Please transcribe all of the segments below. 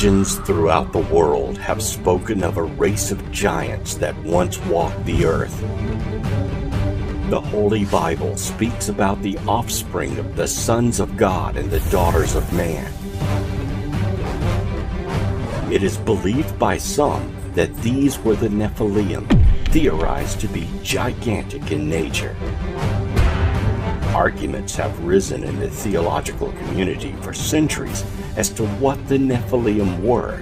Legends throughout the world have spoken of a race of giants that once walked the earth. The Holy Bible speaks about the offspring of the sons of God and the daughters of man. It is believed by some that these were the nephilim, theorized to be gigantic in nature. Arguments have risen in the theological community for centuries as to what the nephilim were,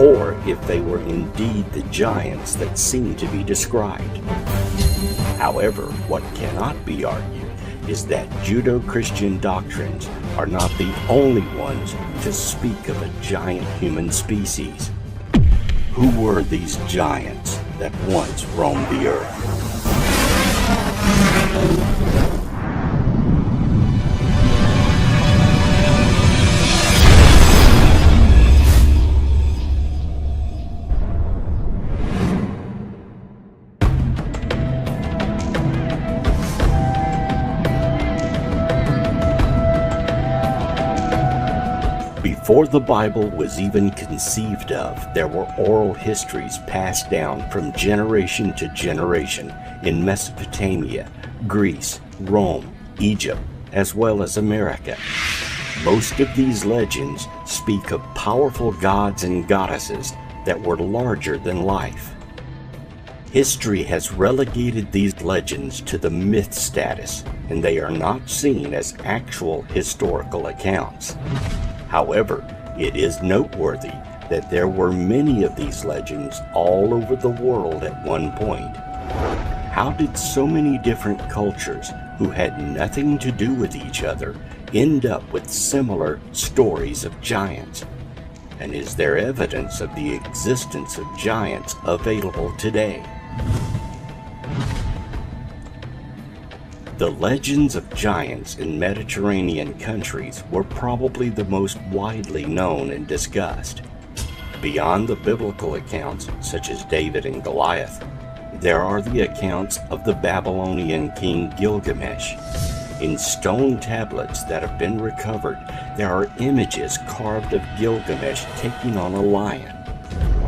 or if they were indeed the giants that seem to be described. However, what cannot be argued is that Judeo-Christian doctrines are not the only ones to speak of a giant human species. Who were these giants that once roamed the earth? Before the Bible was even conceived of, there were oral histories passed down from generation to generation in Mesopotamia, Greece, Rome, Egypt, as well as America. Most of these legends speak of powerful gods and goddesses that were larger than life. History has relegated these legends to the myth status, and they are not seen as actual historical accounts. However, it is noteworthy that there were many of these legends all over the world at one point. How did so many different cultures who had nothing to do with each other end up with similar stories of giants? And is there evidence of the existence of giants available today? The legends of giants in Mediterranean countries were probably the most widely known and discussed. Beyond the biblical accounts, such as David and Goliath, there are the accounts of the Babylonian king Gilgamesh. In stone tablets that have been recovered, there are images carved of Gilgamesh taking on a lion.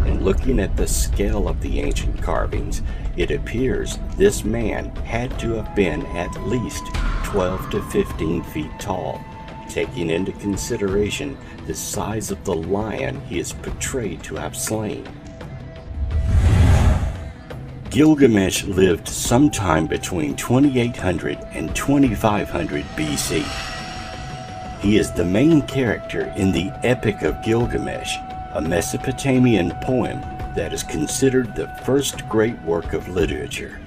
And looking at the scale of the ancient carvings, it appears this man had to have been at least 12 to 15 feet tall, taking into consideration the size of the lion he is portrayed to have slain. Gilgamesh lived sometime between 2800 and 2500 BC. He is the main character in the Epic of Gilgamesh, a Mesopotamian poem that is considered the first great work of literature.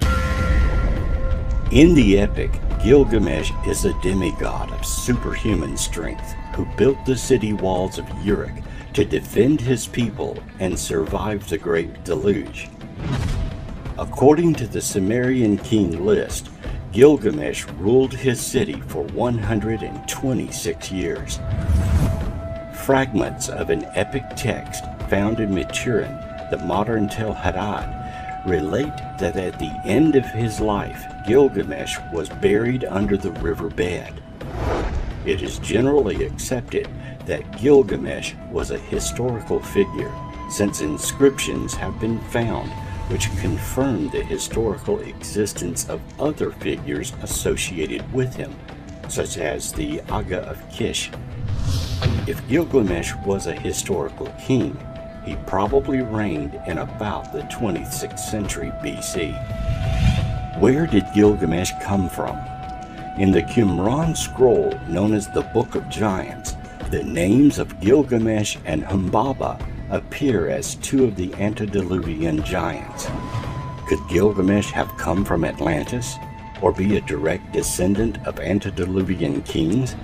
In the epic, Gilgamesh is a demigod of superhuman strength who built the city walls of Uruk to defend his people and survive the Great Deluge. According to the Sumerian king list, Gilgamesh ruled his city for 126 years. Fragments of an epic text found in Maturin, the modern Tel Hadad, relate that at the end of his life, Gilgamesh was buried under the river bed. It is generally accepted that Gilgamesh was a historical figure, since inscriptions have been found which confirm the historical existence of other figures associated with him, such as the Aga of Kish. If Gilgamesh was a historical king, he probably reigned in about the 26th century BC. Where did Gilgamesh come from? In the Qumran scroll known as the Book of Giants, the names of Gilgamesh and Humbaba appear as two of the antediluvian giants. Could Gilgamesh have come from Atlantis, or be a direct descendant of antediluvian kings?